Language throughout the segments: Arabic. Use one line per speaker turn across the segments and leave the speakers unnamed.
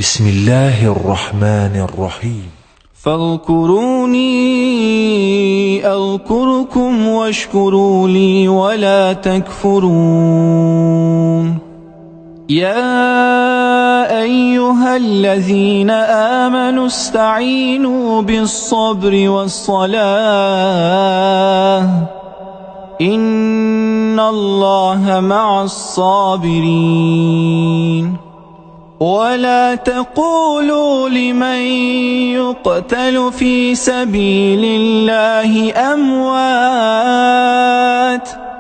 بسم الله الرحمن الرحيم.
فاذكروني أذكركم واشكروا لي ولا تكفرون. يا أيها الذين آمنوا استعينوا بالصبر والصلاة إن الله مع الصابرين. ولا تقولوا لمن يقتل في سبيل الله أموات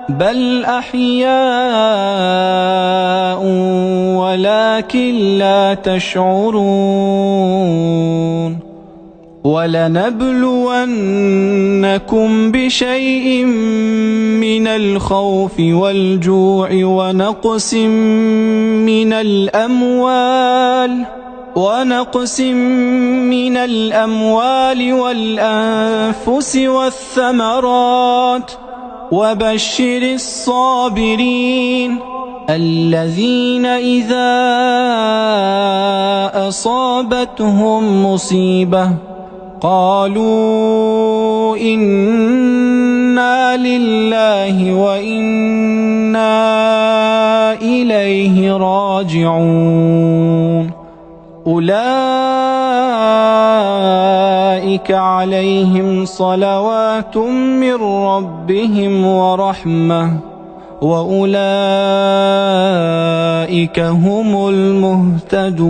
بل أحياء ولكن لا تشعرون. ولنبلونكم بشيء من الخوف والجوع ونقص من الأموال والأنفس والثمرات وبشر الصابرين الذين إذا أصابتهم مصيبة قالوا إنا لله وإنا إليه راجعون. أولئك عليهم صلوات من ربهم ورحمة وأولئك هم المهتدون.